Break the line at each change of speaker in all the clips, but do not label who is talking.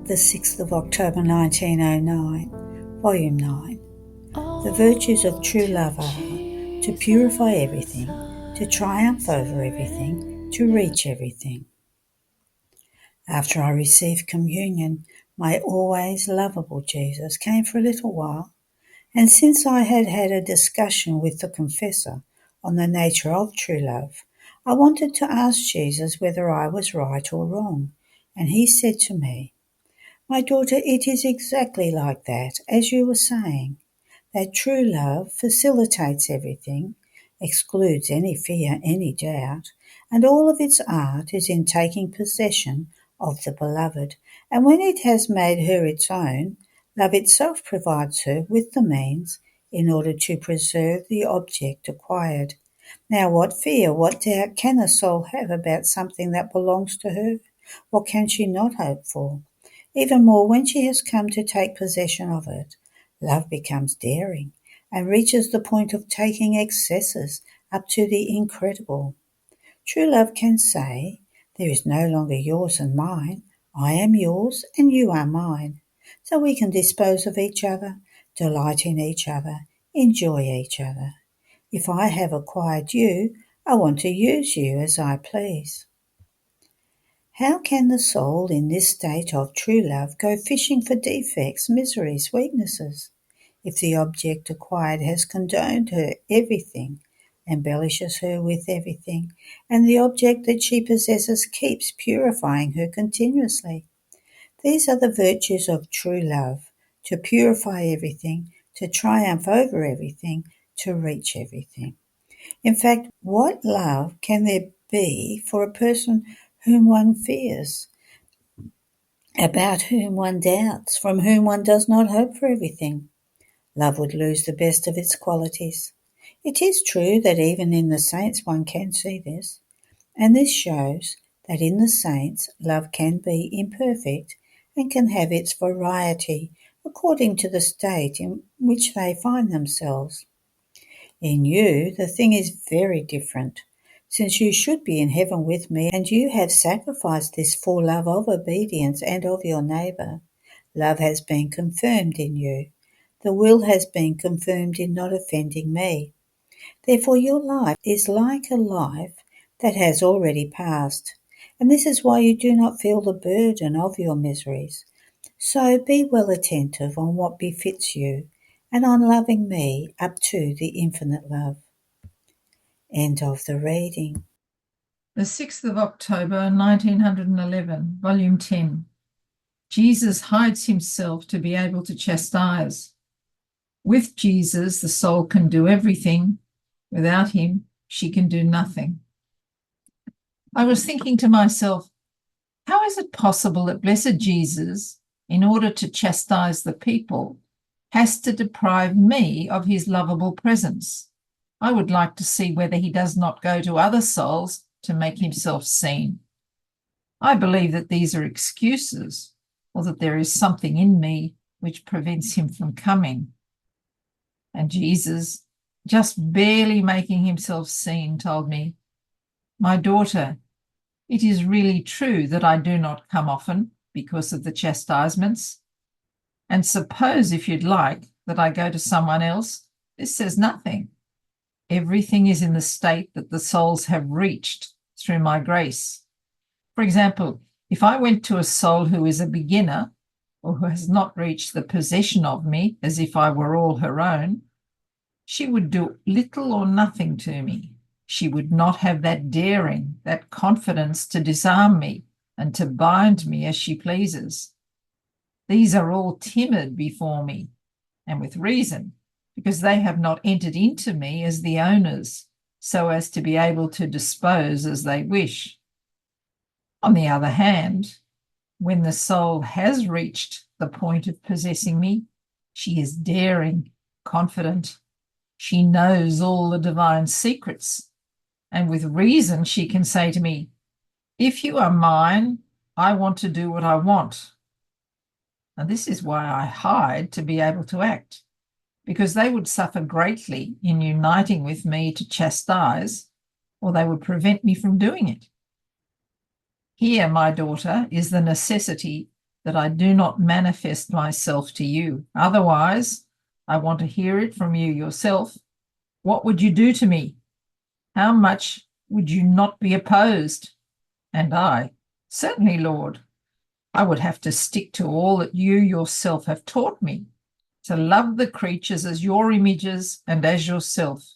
the 6th of October 1909, Volume 9. The virtues of true love are to purify everything, to triumph over everything, to reach everything. After I received communion, my always lovable Jesus came for a little while, and since I had had a discussion with the confessor on the nature of true love, I wanted to ask Jesus whether I was right or wrong, and he said to me, "My daughter, it is exactly like that, as you were saying, that true love facilitates everything, excludes any fear, any doubt, and all of its art is in taking possession of the beloved, and when it has made her its own, love itself provides her with the means in order to preserve the object acquired. Now what fear, what doubt can a soul have about something that belongs to her? What can she not hope for? Even more, when she has come to take possession of it, love becomes daring and reaches the point of taking excesses up to the incredible. True love can say, 'There is no longer yours and mine. I am yours and you are mine.' So we can dispose of each other, delight in each other, enjoy each other. If I have acquired you, I want to use you as I please." How can the soul in this state of true love go fishing for defects, miseries, weaknesses? If the object acquired has condoned her everything, embellishes her with everything, and the object that she possesses keeps purifying her continuously. These are the virtues of true love: to purify everything, to triumph over everything, to reach everything. In fact, what love can there be for a person whom one fears, about whom one doubts, from whom one does not hope for everything? Love would lose the best of its qualities. It is true that even in the saints one can see this, and this shows that in the saints love can be imperfect and can have its variety according to the state in which they find themselves. In you the thing is very different, since you should be in heaven with me, and you have sacrificed this for love of obedience and of your neighbour. Love has been confirmed in you. The will has been confirmed in not offending me. Therefore your life is like a life that has already passed, and this is why you do not feel the burden of your miseries. So be well attentive on what befits you, and on loving me up to the infinite love. End of the reading.
The 6th of October, 1911, Volume 10. Jesus hides himself to be able to chastise. With Jesus, the soul can do everything. Without him, she can do nothing. I was thinking to myself, how is it possible that blessed Jesus, in order to chastise the people, has to deprive me of his lovable presence? I would like to see whether he does not go to other souls to make himself seen. I believe that these are excuses, or that there is something in me which prevents him from coming. And Jesus, just barely making himself seen, told me, "My daughter, it is really true that I do not come often because of the chastisements. And suppose, if you'd like, that I go to someone else, this says nothing. Everything is in the state that the souls have reached through my grace. For example, if I went to a soul who is a beginner or who has not reached the possession of me as if I were all her own, she would do little or nothing to me. She would not have that daring, that confidence to disarm me and to bind me as she pleases. These are all timid before me, and with reason, because they have not entered into me as the owners, so as to be able to dispose as they wish. On the other hand, when the soul has reached the point of possessing me, she is daring, confident. She knows all the divine secrets, and with reason she can say to me, 'If you are mine, I want to do what I want.' And this is why I hide to be able to act, because they would suffer greatly in uniting with me to chastise, or they would prevent me from doing it. Here, my daughter, is the necessity that I do not manifest myself to you. Otherwise, I want to hear it from you yourself. What would you do to me? How much would you not be opposed? And I, certainly, Lord, I would have to stick to all that you yourself have taught me, to love the creatures as your images and as yourself.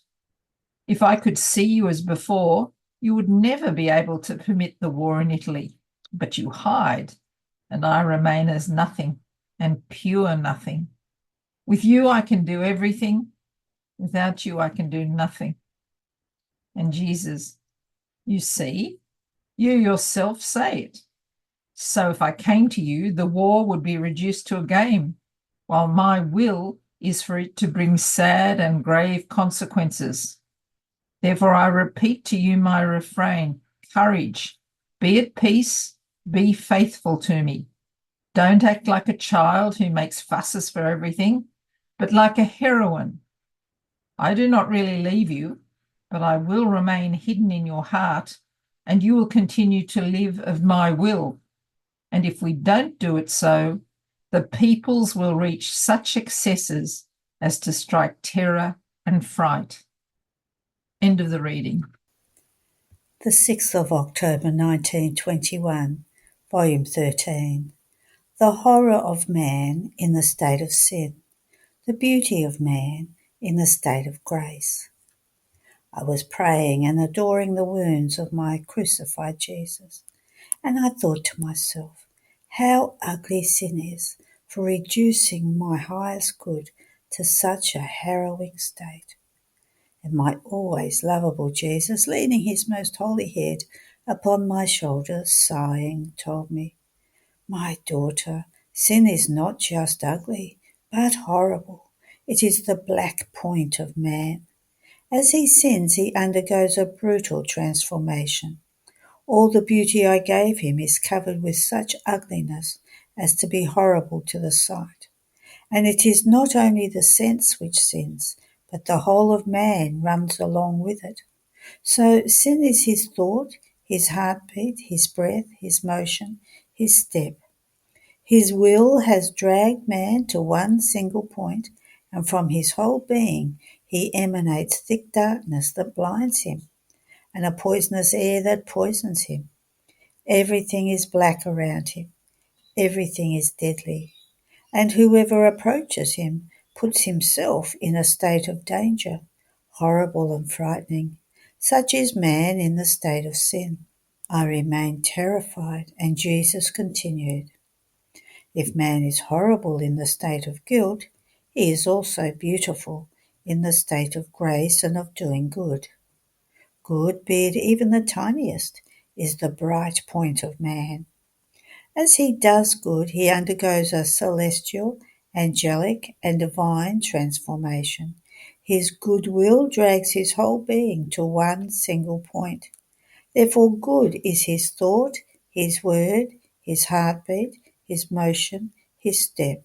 If I could see you as before, you would never be able to permit the war in Italy, but you hide, and I remain as nothing and pure nothing. With you, I can do everything. Without you, I can do nothing. And Jesus, you see, you yourself say it. So if I came to you, the war would be reduced to a game, while my will is for it to bring sad and grave consequences. Therefore, I repeat to you my refrain: courage, be at peace, be faithful to me. Don't act like a child who makes fusses for everything, but like a heroine. I do not really leave you, but I will remain hidden in your heart, and you will continue to live of my will. And if we don't do it so, the peoples will reach such excesses as to strike terror and fright. End of the reading.
The 6th of October 1921, Volume 13. The horror of man in the state of sin, the beauty of man in the state of grace. I was praying and adoring the wounds of my crucified Jesus, and I thought to myself, how ugly sin is for reducing my highest good to such a harrowing state. And my always lovable Jesus, leaning his most holy head upon my shoulder, sighing, told me, my daughter, sin is not just ugly, but horrible. It is the black point of man. As he sins, he undergoes a brutal transformation. All the beauty I gave him is covered with such ugliness as to be horrible to the sight. And it is not only the sense which sins, but the whole of man runs along with it. So sin is his thought, his heartbeat, his breath, his motion, his step. His will has dragged man to one single point, and from his whole being he emanates thick darkness that blinds him, and a poisonous air that poisons him. Everything is black around him. Everything is deadly. And whoever approaches him puts himself in a state of danger, horrible and frightening. Such is man in the state of sin. I remained terrified, and Jesus continued, if man is horrible in the state of guilt, he is also beautiful in the state of grace and of doing good. Good, be it even the tiniest, is the bright point of man. As he does good, he undergoes a celestial, angelic, and divine transformation. His goodwill drags his whole being to one single point. Therefore, good is his thought, his word, his heartbeat, his motion, his step.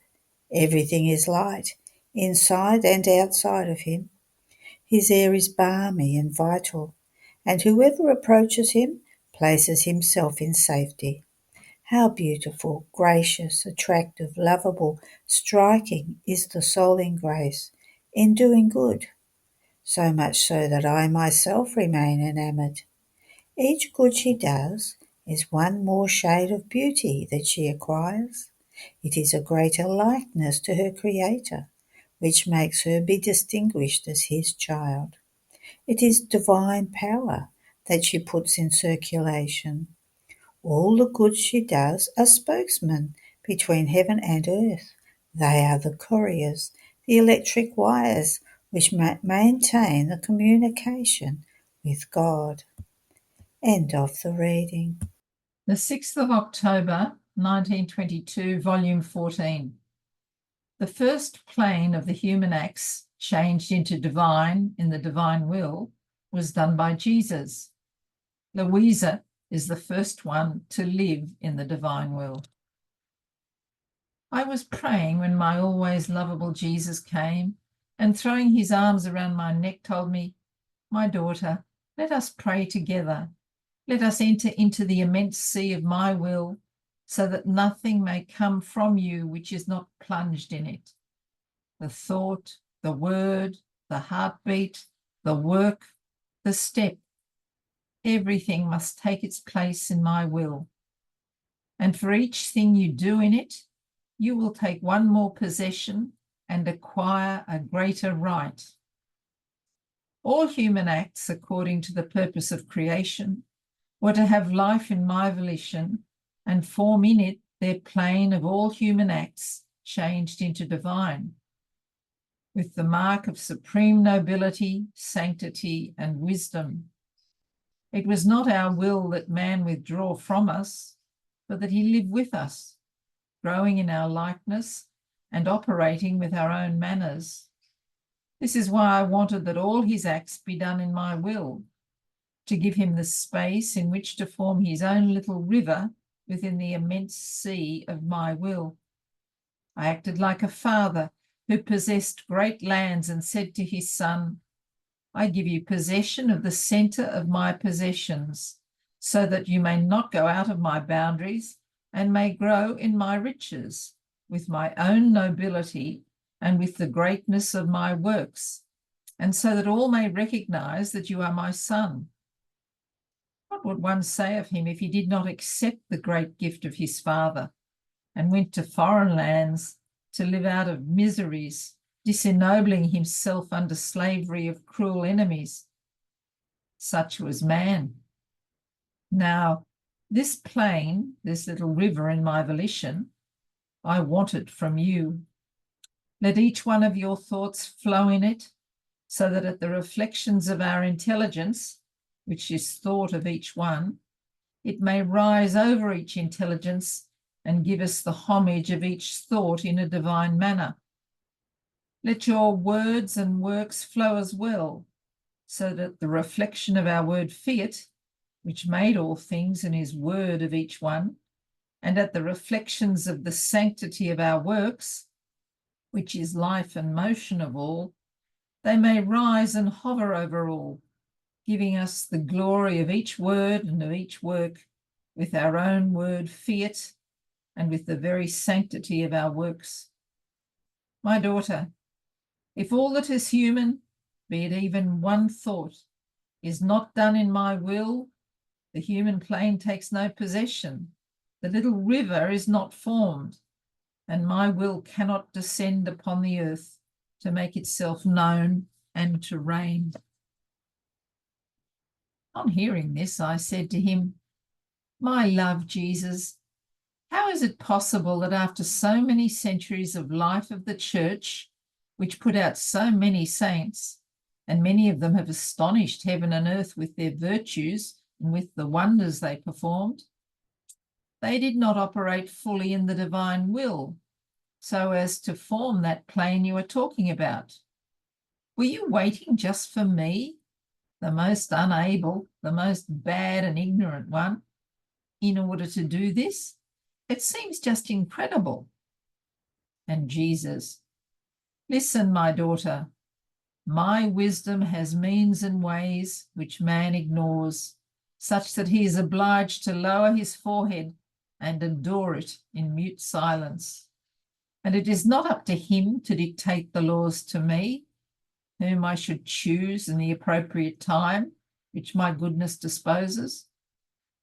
Everything is light, inside and outside of him. His air is balmy and vital, and whoever approaches him places himself in safety. How beautiful, gracious, attractive, lovable, striking is the soul in grace, in doing good, so much so that I myself remain enamoured. Each good she does is one more shade of beauty that she acquires. It is a greater likeness to her Creator, which makes her be distinguished as his child. It is divine power that she puts in circulation. All the good she does are spokesmen between heaven and earth. They are the couriers, the electric wires which maintain the communication with God. End of the reading.
The 6th of October, 1922, Volume 14. The first plane of the human acts changed into divine in the divine will was done by Jesus. Louisa is the first one to live in the divine will. I was praying when my always lovable Jesus came and, throwing his arms around my neck, told me, my daughter, let us pray together. Let us enter into the immense sea of my will so that nothing may come from you which is not plunged in it. The thought, the word, the heartbeat, the work, the step, everything must take its place in my will. And for each thing you do in it, you will take one more possession and acquire a greater right. All human acts, according to the purpose of creation, were to have life in my volition and form in it their plane of all human acts changed into divine, with the mark of supreme nobility, sanctity, and wisdom. It was not our will that man withdraw from us, but that he live with us, growing in our likeness and operating with our own manners. This is why I wanted that all his acts be done in my will, to give him the space in which to form his own little river within the immense sea of my will. I acted like a father who possessed great lands and said to his son, I give you possession of the centre of my possessions, so that you may not go out of my boundaries and may grow in my riches, with my own nobility and with the greatness of my works, and so that all may recognize that you are my son. What would one say of him if he did not accept the great gift of his father and went to foreign lands to live out of miseries, disennobling himself under slavery of cruel enemies? Such was man. Now, this plain, this little river in my volition, I want it from you. Let each one of your thoughts flow in it, so that at the reflections of our intelligence, which is thought of each one, it may rise over each intelligence and give us the homage of each thought in a divine manner. Let your words and works flow as well, so that the reflection of our word fiat, which made all things and is word of each one, and at the reflections of the sanctity of our works, which is life and motion of all, they may rise and hover over all, giving us the glory of each word and of each work, with our own word fiat and with the very sanctity of our works. My daughter, if all that is human, be it even one thought, is not done in my will, the human plane takes no possession, the little river is not formed, and my will cannot descend upon the earth to make itself known and to reign. On hearing this, I said to him, My love, Jesus, how is it possible that after so many centuries of life of the Church, which put out so many saints, and many of them have astonished heaven and earth with their virtues and with the wonders they performed, they did not operate fully in the divine will, so as to form that plane you are talking about? Were you waiting just for me, the most unable, the most bad and ignorant one, in order to do this? It seems just incredible. And Jesus, listen, my daughter, my wisdom has means and ways which man ignores, such that he is obliged to lower his forehead and adore it in mute silence. And it is not up to him to dictate the laws to me, whom I should choose in the appropriate time, which my goodness disposes.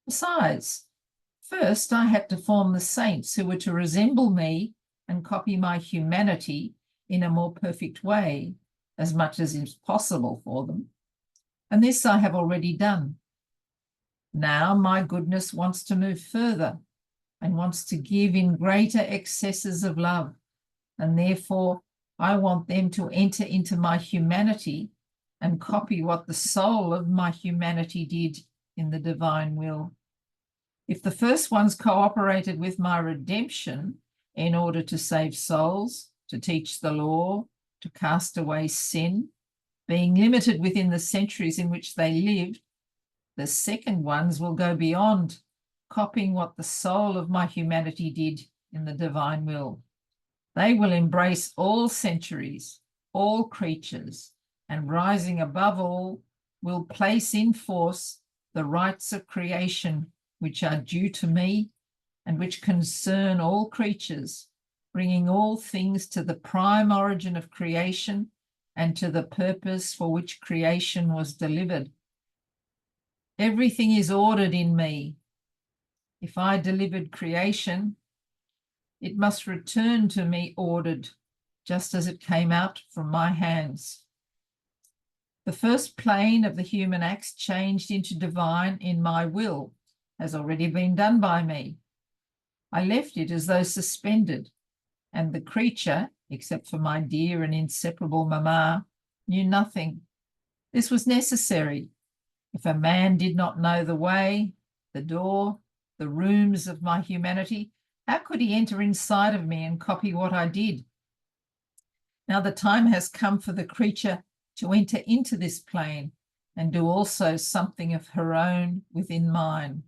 Besides, first I had to form the saints who were to resemble me and copy my humanity in a more perfect way, as much as is possible for them. And this I have already done. Now my goodness wants to move further and wants to give in greater excesses of love, and therefore I want them to enter into my humanity and copy what the soul of my humanity did in the divine will. If the first ones cooperated with my redemption in order to save souls, to teach the law, to cast away sin, being limited within the centuries in which they lived, the second ones will go beyond, copying what the soul of my humanity did in the divine will. They will embrace all centuries, all creatures, and rising above all, will place in force the rights of creation which are due to me and which concern all creatures, bringing all things to the prime origin of creation and to the purpose for which creation was delivered. Everything is ordered in me. If I delivered creation, it must return to me ordered, just as it came out from my hands. The first plane of the human acts changed into divine in my will has already been done by me. I left it as though suspended, and the creature, except for my dear and inseparable mamma, knew nothing. This was necessary. If a man did not know the way, the door, the rooms of my humanity, how could he enter inside of me and copy what I did? Now the time has come for the creature to enter into this plane and do also something of her own within mine.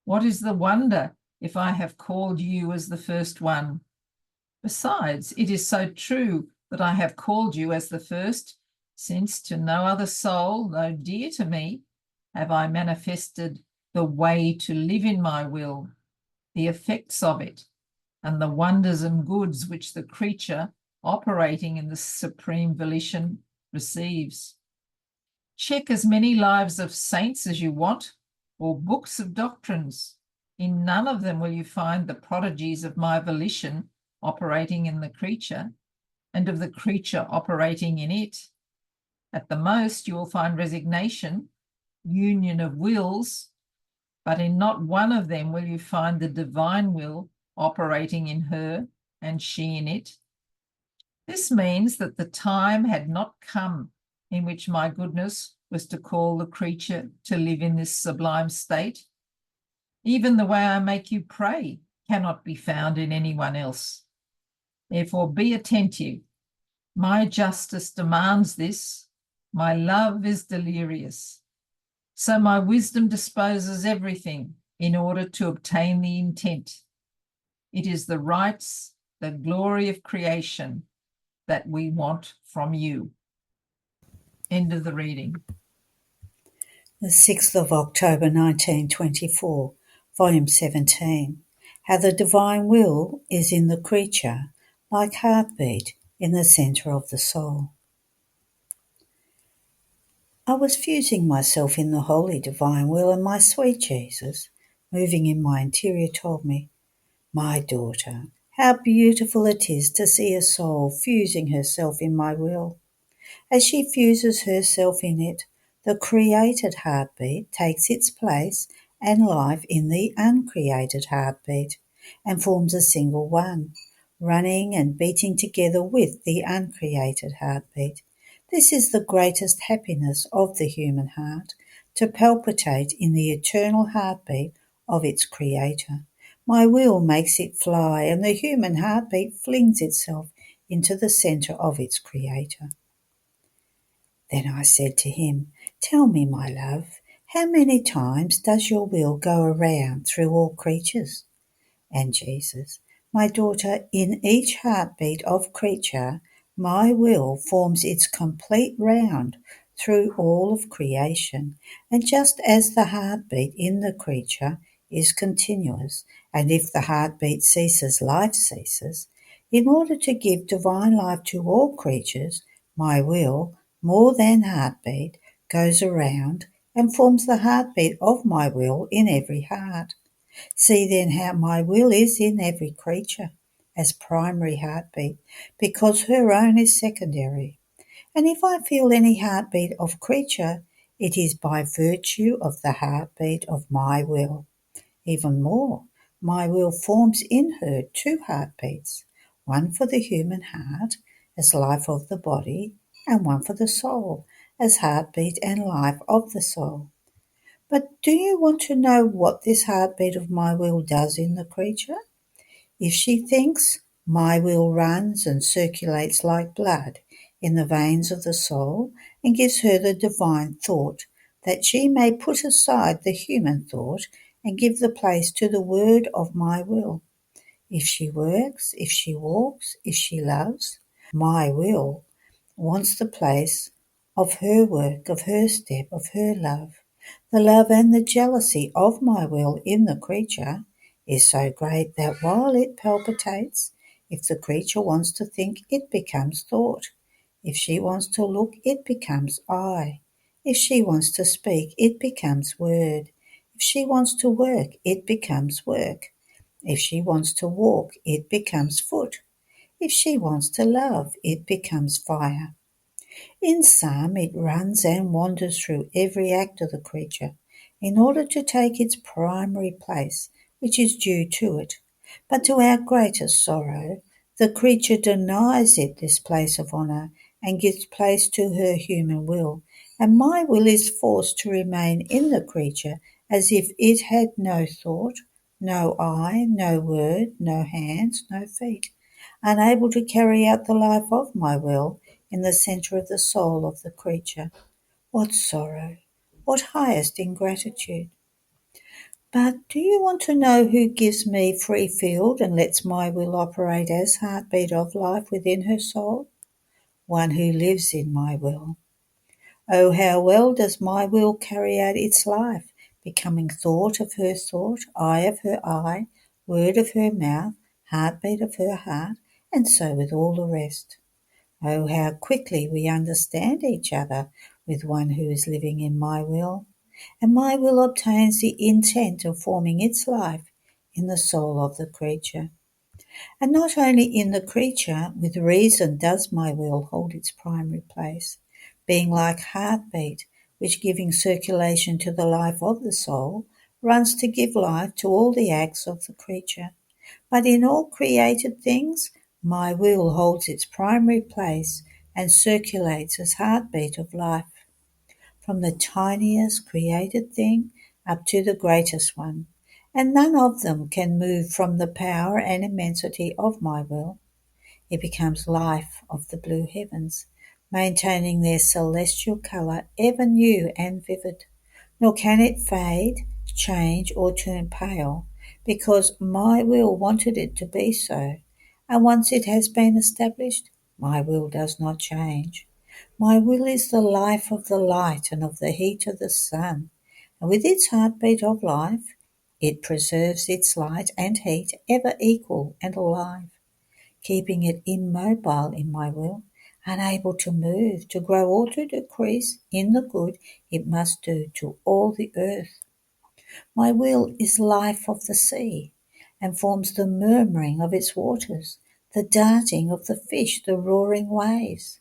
What is the wonder if I have called you as the first one? Besides, it is so true that I have called you as the first, since to no other soul, though dear to me, have I manifested the way to live in my will, the effects of it, and the wonders and goods which the creature operating in the supreme volition receives. Check as many lives of saints as you want, or books of doctrines. In none of them will you find the prodigies of my volition operating in the creature, and of the creature operating in it. At the most, you will find resignation, union of wills, but in not one of them will you find the divine will operating in her and she in it. This means that the time had not come in which my goodness was to call the creature to live in this sublime state. Even the way I make you pray cannot be found in anyone else. Therefore, be attentive. My justice demands this. My love is delirious. So my wisdom disposes everything in order to obtain the intent. It is the rights, the glory of creation that we want from you. End of the reading.
The 6th of October 1924, Volume 17. How the Divine Will is in the creature, like heartbeat in the centre of the soul. I was fusing myself in the holy divine will, and my sweet Jesus, moving in my interior, told me, "My daughter, how beautiful it is to see a soul fusing herself in my will. As she fuses herself in it, the created heartbeat takes its place and life in the uncreated heartbeat, and forms a single one, running and beating together with the uncreated heartbeat. This is the greatest happiness of the human heart, to palpitate in the eternal heartbeat of its creator. My will makes it fly, and the human heartbeat flings itself into the centre of its creator." Then I said to him, "Tell me, my love, how many times does your will go around through all creatures?" And Jesus, "My daughter, in each heartbeat of creature, my will forms its complete round through all of creation. And just as the heartbeat in the creature is continuous, and if the heartbeat ceases, life ceases, in order to give divine life to all creatures, my will, more than heartbeat, goes around and forms the heartbeat of my will in every heart. See then how my will is in every creature as primary heartbeat, because her own is secondary. And if I feel any heartbeat of creature, it is by virtue of the heartbeat of my will. Even more, my will forms in her two heartbeats, one for the human heart as life of the body, and one for the soul as heartbeat and life of the soul. But do you want to know what this heartbeat of my will does in the creature? If she thinks, my will runs and circulates like blood in the veins of the soul, and gives her the divine thought, that she may put aside the human thought and give the place to the word of my will. If she works, if she walks, if she loves, my will wants the place of her work, of her step, of her love. The love and the jealousy of my will in the creature is so great that while it palpitates, if the creature wants to think, it becomes thought. If she wants to look, it becomes eye. If she wants to speak, it becomes word. If she wants to work, it becomes work. If she wants to walk, it becomes foot. If she wants to love, it becomes fire. In sum, it runs and wanders through every act of the creature in order to take its primary place, which is due to it. But to our greatest sorrow, the creature denies it this place of honour and gives place to her human will, and my will is forced to remain in the creature as if it had no thought, no eye, no word, no hands, no feet, unable to carry out the life of my will in the centre of the soul of the creature. What sorrow! What highest ingratitude! But do you want to know who gives me free field and lets my will operate as heartbeat of life within her soul? One who lives in my will. Oh, how well does my will carry out its life, becoming thought of her thought, eye of her eye, word of her mouth, heartbeat of her heart, and so with all the rest. Oh, how quickly we understand each other with one who is living in my will, and my will obtains the intent of forming its life in the soul of the creature. And not only in the creature, with reason does my will hold its primary place, being like heartbeat, which giving circulation to the life of the soul, runs to give life to all the acts of the creature. But in all created things, my will holds its primary place and circulates as heartbeat of life, from the tiniest created thing up to the greatest one, and none of them can move from the power and immensity of my will. It becomes life of the blue heavens, maintaining their celestial colour ever new and vivid, nor can it fade, change, or turn pale, because my will wanted it to be so, and once it has been established, my will does not change. My will is the life of the light and of the heat of the sun, and with its heartbeat of life, it preserves its light and heat ever equal and alive, keeping it immobile in my will, unable to move, to grow or to decrease in the good it must do to all the earth. My will is life of the sea, and forms the murmuring of its waters, the darting of the fish, the roaring waves.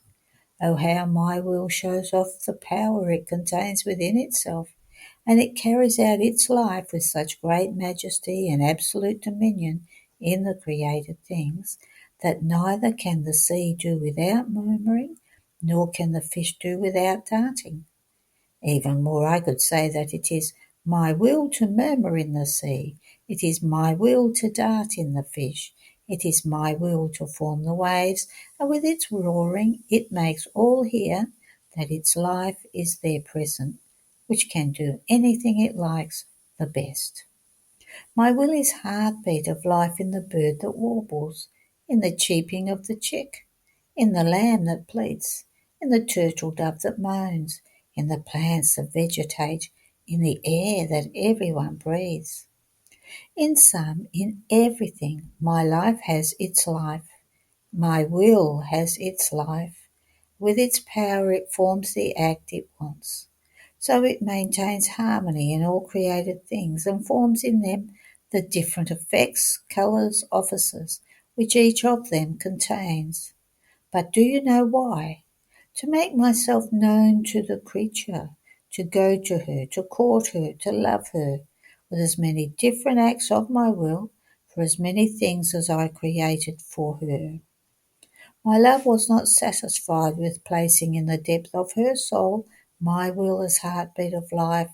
Oh, how my will shows off the power it contains within itself, and it carries out its life with such great majesty and absolute dominion in the created things, that neither can the sea do without murmuring, nor can the fish do without darting. Even more, I could say that it is my will to murmur in the sea, it is my will to dart in the fish, it is my will to form the waves, and with its roaring it makes all hear that its life is there present, which can do anything it likes the best. My will is heartbeat of life in the bird that warbles, in the cheeping of the chick, in the lamb that bleats, in the turtle dove that moans, in the plants that vegetate, in the air that everyone breathes. In sum, in everything, my life has its life, my will has its life. With its power it forms the act it wants. So it maintains harmony in all created things and forms in them the different effects, colours, offices, which each of them contains. But do you know why? To make myself known to the creature, to go to her, to court her, to love her, with as many different acts of my will, for as many things as I created for her. My love was not satisfied with placing in the depth of her soul my will as heartbeat of life,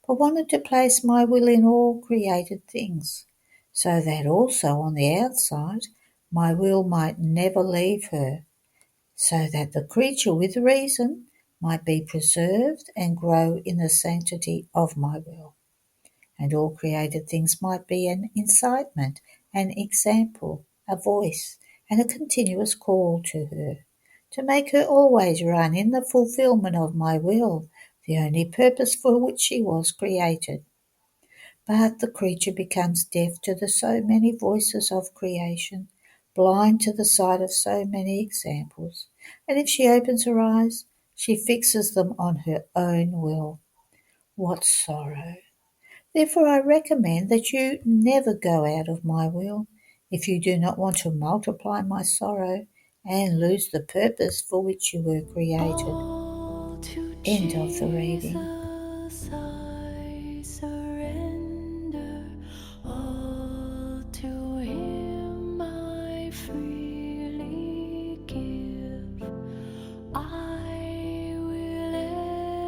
but wanted to place my will in all created things, so that also on the outside my will might never leave her, so that the creature with reason might be preserved and grow in the sanctity of my will, and all created things might be an incitement, an example, a voice, and a continuous call to her, to make her always run in the fulfilment of my will, the only purpose for which she was created. But the creature becomes deaf to the so many voices of creation, blind to the sight of so many examples, and if she opens her eyes, she fixes them on her own will. What sorrow! Therefore I recommend that you never go out of my will, if you do not want to multiply my sorrow and lose the purpose for which you were created. End of the reading.
I surrender all to Him. I freely give. I will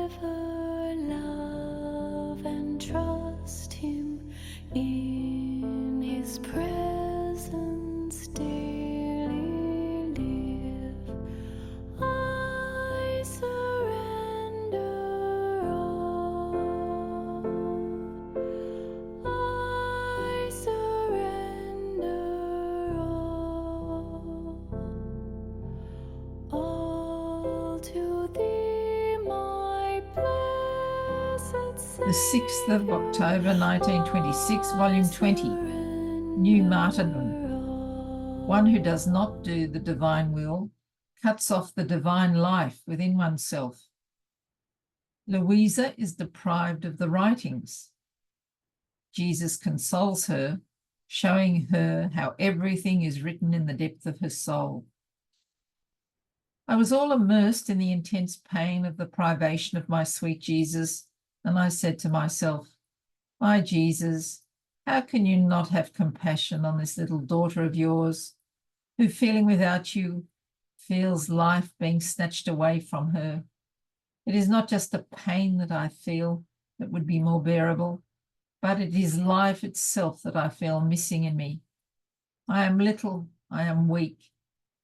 ever love and trust Him in His presence daily live. I surrender all. I surrender all to Thee, my blessed Saviour.
The 6th of October 1926, Volume 20, New Martyrdom. One who does not do the divine will cuts off the divine life within oneself. Louisa is deprived of the writings. Jesus consoles her, showing her how everything is written in the depth of her soul. I was all immersed in the intense pain of the privation of my sweet Jesus, and I said to myself, my Jesus, how can you not have compassion on this little daughter of yours, who, feeling without you, feels life being snatched away from her? It is not just the pain that I feel that would be more bearable, but it is life itself that I feel missing in me. I am little, I am weak,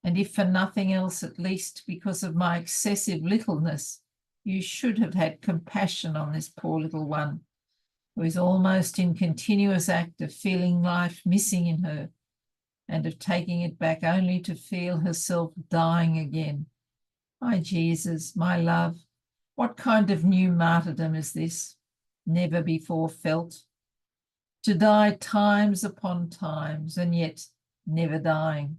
and if for nothing else, at least because of my excessive littleness, you should have had compassion on this poor little one, who is almost in continuous act of feeling life missing in her, and of taking it back only to feel herself dying again. My Jesus, my love, what kind of new martyrdom is this, never before felt? To die times upon times, and yet never dying.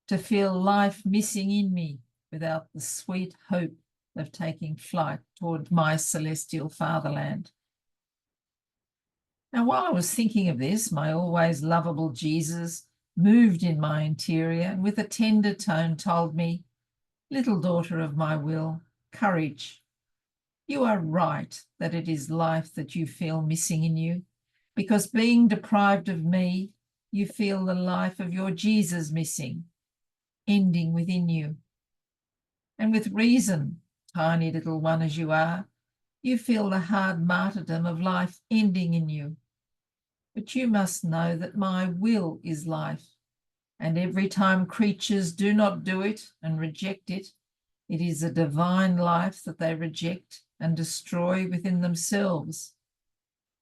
To feel life missing in me without the sweet hope of taking flight toward my celestial fatherland. Now, while I was thinking of this, my always lovable Jesus moved in my interior and with a tender tone told me, little daughter of my will, courage. You are right that it is life that you feel missing in you, because being deprived of me, you feel the life of your Jesus missing, ending within you. And with reason, tiny little one as you are, you feel the hard martyrdom of life ending in you. But you must know that my will is life, and every time creatures do not do it and reject it, it is a divine life that they reject and destroy within themselves.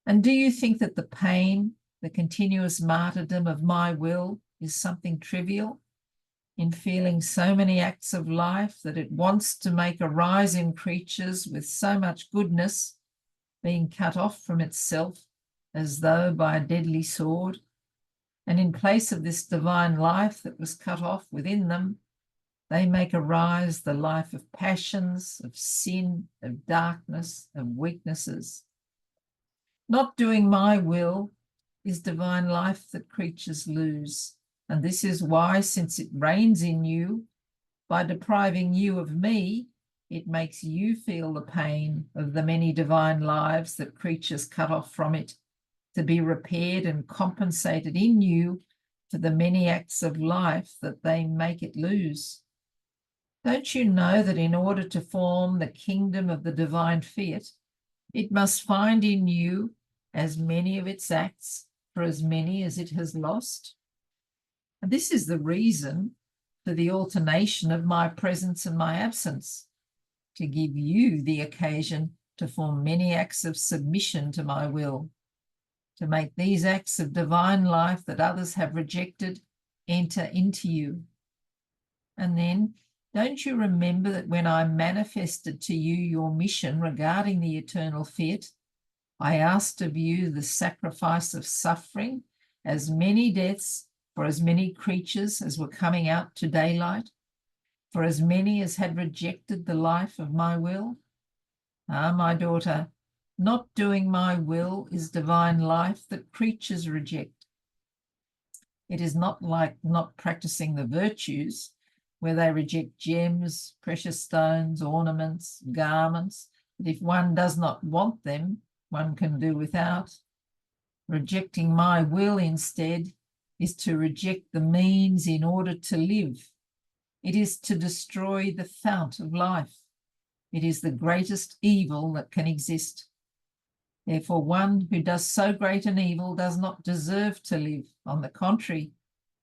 And do you think that the pain, the continuous martyrdom of my will is something trivial? In feeling so many acts of life that it wants to make arise in creatures with so much goodness, being cut off from itself as though by a deadly sword, and in place of this divine life that was cut off within them, they make arise the life of passions, of sin, of darkness, of weaknesses. Not doing my will is divine life that creatures lose. And this is why, since it reigns in you, by depriving you of me, it makes you feel the pain of the many divine lives that creatures cut off from it, to be repaired and compensated in you for the many acts of life that they make it lose. Don't you know that in order to form the kingdom of the divine fiat, it must find in you as many of its acts for as many as it has lost? And this is the reason for the alternation of my presence and my absence, to give you the occasion to form many acts of submission to my will, to make these acts of divine life that others have rejected enter into you. And then, don't you remember that when I manifested to you your mission regarding the eternal fiat, I asked of you the sacrifice of suffering, as many deaths for as many creatures as were coming out to daylight, for as many as had rejected the life of my will. Ah, my daughter, not doing my will is divine life that creatures reject. It is not like not practicing the virtues, where they reject gems, precious stones, ornaments, garments, that if one does not want them, one can do without. Rejecting my will instead is to reject the means in order to live. It is to destroy the fount of life. It is the greatest evil that can exist. Therefore, one who does so great an evil does not deserve to live. On the contrary,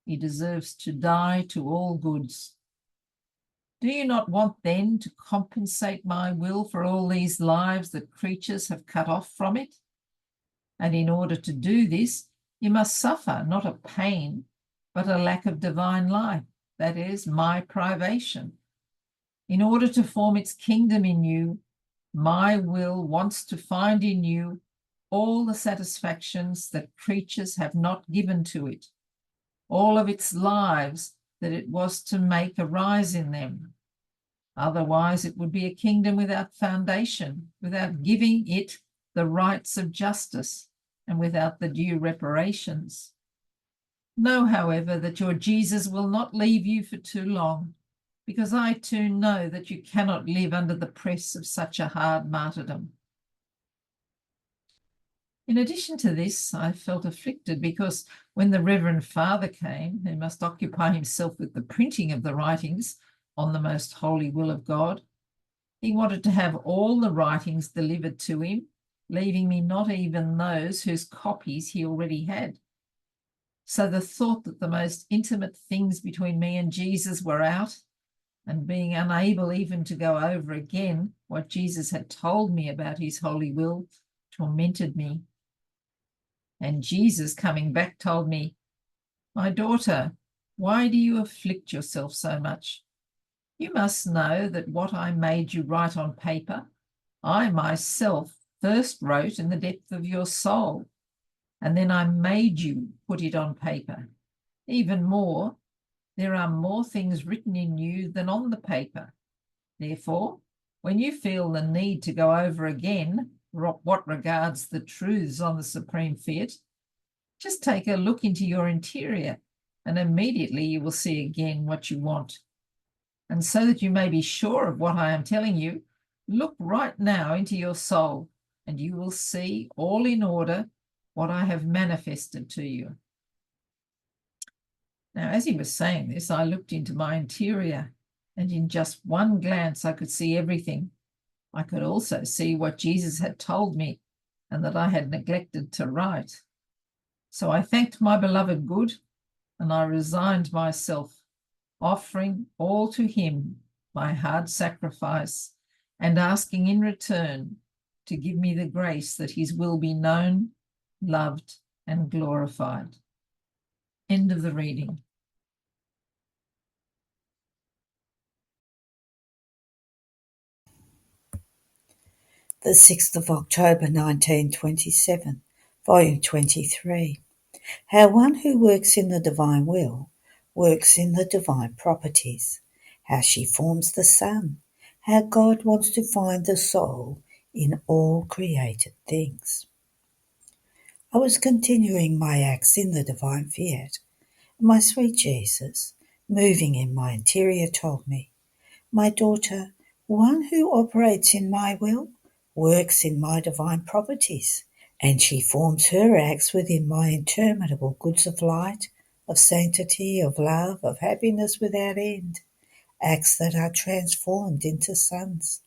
he deserves to die to all goods. Do you not want then to compensate my will for all these lives that creatures have cut off from it? And in order to do this, you must suffer not a pain, but a lack of divine life, that is, my privation. In order to form its kingdom in you, my will wants to find in you all the satisfactions that creatures have not given to it, all of its lives that it was to make arise in them. Otherwise, it would be a kingdom without foundation, without giving it the rights of justice, and without the due reparations. Know, however, that your Jesus will not leave you for too long, because I too know that you cannot live under the press of such a hard martyrdom. In addition to this, I felt afflicted because when the Reverend Father came, who must occupy himself with the printing of the writings on the most holy will of God, he wanted to have all the writings delivered to him, leaving me not even those whose copies he already had. So the thought that the most intimate things between me and Jesus were out, and being unable even to go over again what Jesus had told me about his holy will, tormented me. And Jesus, coming back, told me, "My daughter, why do you afflict yourself so much? You must know that what I made you write on paper, I myself first wrote in the depth of your soul, and then I made you put it on paper. Even more, there are more things written in you than on the paper. Therefore, when you feel the need to go over again what regards the truths on the supreme fiat, just take a look into your interior, and immediately you will see again what you want. And so that you may be sure of what I am telling you, look right now into your soul, and you will see all in order what I have manifested to you." Now, as he was saying this, I looked into my interior, and in just one glance I could see everything. I could also see what Jesus had told me and that I had neglected to write. So I thanked my beloved good, and I resigned myself, offering all to him my hard sacrifice, and asking in return to give me the grace that his will be known, loved, and glorified. End of the reading.
The 6th of October 1927, Volume 23. How one who works in the divine will works in the divine properties. How she forms the sun. How God wants to find the soul in all created things. I was continuing my acts in the divine fiat, and my sweet Jesus, moving in my interior, told me, "My daughter, one who operates in my will works in my divine properties, and she forms her acts within my interminable goods of light, of sanctity, of love, of happiness without end, acts that are transformed into suns.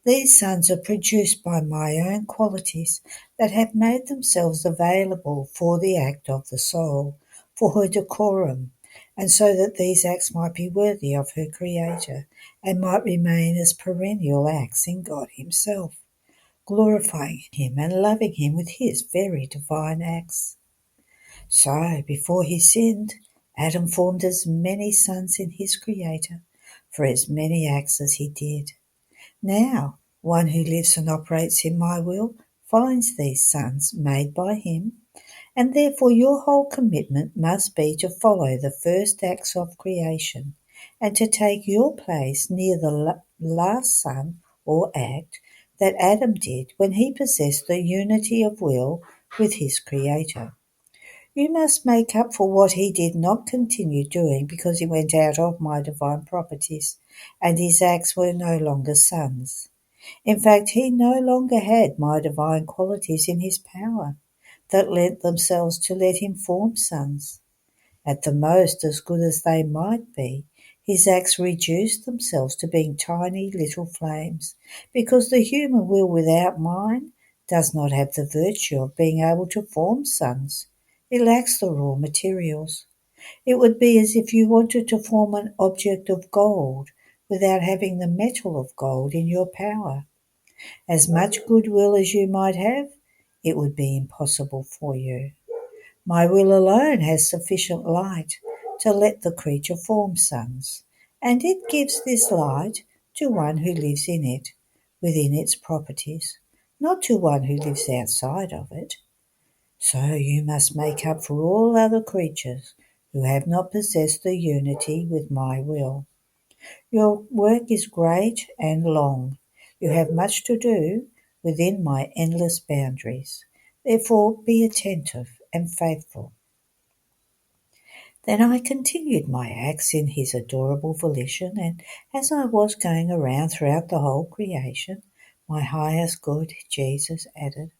These suns are produced by my own qualities that have made themselves available for the act of the soul, for her decorum, and so that these acts might be worthy of her Creator and might remain as perennial acts in God Himself, glorifying Him and loving Him with His very divine acts. So, before he sinned, Adam formed as many sons in his Creator for as many acts as he did. Now, one who lives and operates in my will finds these sons made by him, and therefore your whole commitment must be to follow the first acts of creation and to take your place near the last son or act that Adam did when he possessed the unity of will with his Creator. You must make up for what he did not continue doing because he went out of my divine properties and his acts were no longer sons. In fact, he no longer had my divine qualities in his power that lent themselves to let him form sons. At the most, as good as they might be, his acts reduced themselves to being tiny little flames, because the human will without mine does not have the virtue of being able to form sons. It lacks the raw materials. It would be as if you wanted to form an object of gold without having the metal of gold in your power. As much goodwill as you might have, it would be impossible for you. My will alone has sufficient light to let the creature form sons, and it gives this light to one who lives in it, within its properties, not to one who lives outside of it. So you must make up for all other creatures who have not possessed the unity with my will. Your work is great and long. You have much to do within my endless boundaries. Therefore, be attentive and faithful. Then I continued my acts in his adorable volition, and as I was going around throughout the whole creation, my highest good, Jesus, added,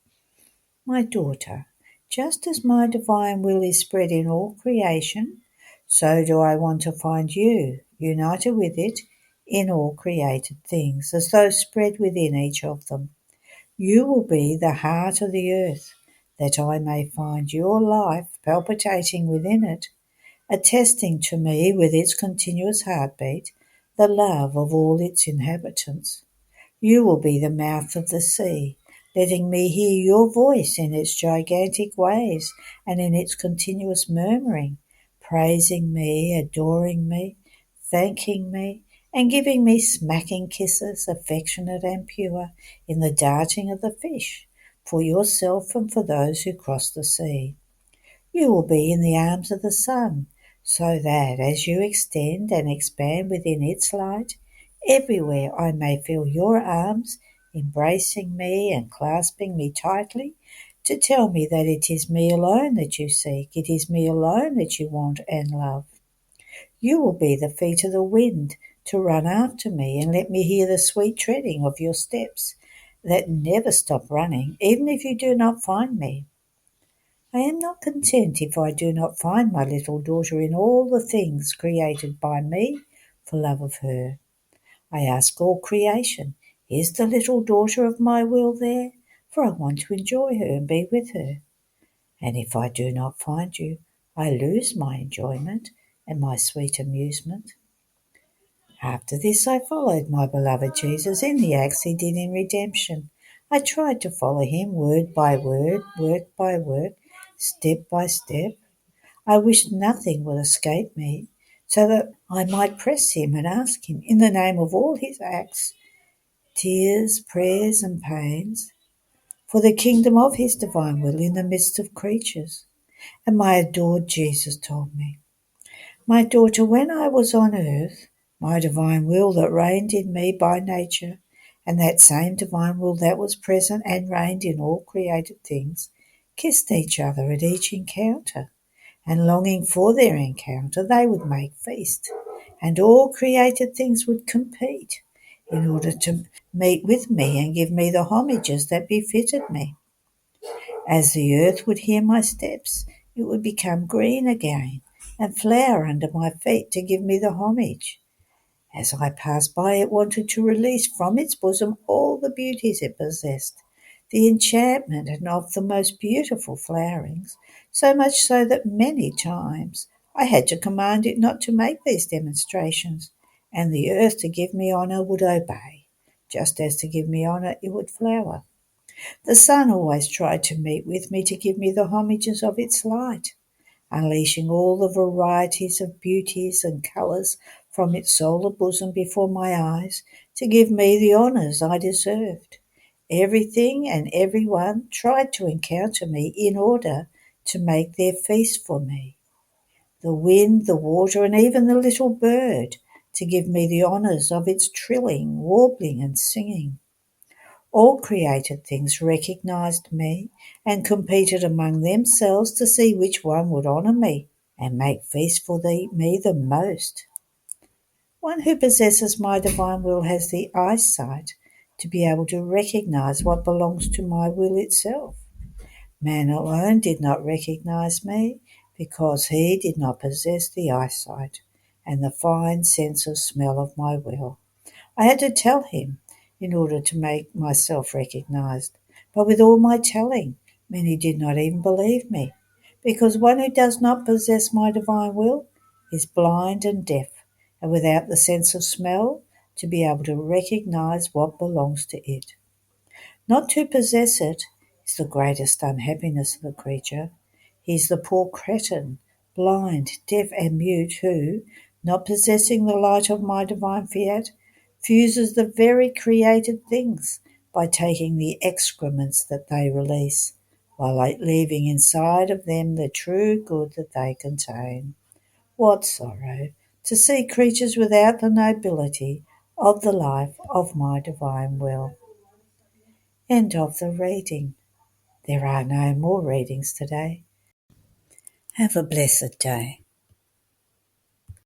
My daughter, just as my divine will is spread in all creation, so do I want to find you, united with it, in all created things, as though spread within each of them. You will be the heart of the earth, that I may find your life palpitating within it, attesting to me with its continuous heartbeat the love of all its inhabitants. You will be the mouth of the sea, letting me hear your voice in its gigantic waves and in its continuous murmuring, praising me, adoring me, thanking me, and giving me smacking kisses, affectionate and pure, in the darting of the fish, for yourself and for those who cross the sea. You will be in the arms of the sun, so that as you extend and expand within its light, everywhere I may feel your arms embracing me and clasping me tightly to tell me that it is me alone that you seek, it is me alone that you want and love. You will be the feet of the wind to run after me and let me hear the sweet treading of your steps that never stop running, even if you do not find me. I am not content if I do not find my little daughter in all the things created by me for love of her. I ask all creation, is the little daughter of my will there? For I want to enjoy her and be with her. And if I do not find you, I lose my enjoyment and my sweet amusement. After this I followed my beloved Jesus in the acts he did in redemption. I tried to follow him word by word, work by work, step by step. I wished nothing would escape me, so that I might press him and ask him, in the name of all his acts, tears, prayers, and pains, for the kingdom of his divine will in the midst of creatures. And my adored Jesus told me, My daughter, when I was on earth, my divine will that reigned in me by nature, and that same divine will that was present and reigned in all created things, kissed each other at each encounter, and longing for their encounter they would make feast, and all created things would compete in order to meet with me and give me the homages that befitted me. As the earth would hear my steps, it would become green again and flower under my feet to give me the homage. As I passed by, it wanted to release from its bosom all the beauties it possessed, the enchantment and of the most beautiful flowerings, so much so that many times I had to command it not to make these demonstrations, and the earth to give me honour would obey, just as to give me honour it would flower. The sun always tried to meet with me to give me the homages of its light, unleashing all the varieties of beauties and colours from its solar bosom before my eyes to give me the honours I deserved. Everything and everyone tried to encounter me in order to make their feast for me. The wind, the water, and even the little bird, to give me the honours of its trilling, warbling, and singing. All created things recognized me and competed among themselves to see which one would honour me and make feast for me the most. One who possesses my divine will has the eyesight to be able to recognize what belongs to my will itself. Man alone did not recognize me because he did not possess the eyesight and the fine sense of smell of my will. I had to tell him in order to make myself recognized. But with all my telling, many did not even believe me, because one who does not possess my divine will is blind and deaf, and without the sense of smell to be able to recognize what belongs to it. Not to possess it is the greatest unhappiness of a creature. He is the poor cretin, blind, deaf, and mute, who, not possessing the light of my divine fiat, fuses the very created things by taking the excrements that they release, while leaving inside of them the true good that they contain. What sorrow to see creatures without the nobility of the life of my divine will. End of the reading. There are no more readings today. Have a blessed day.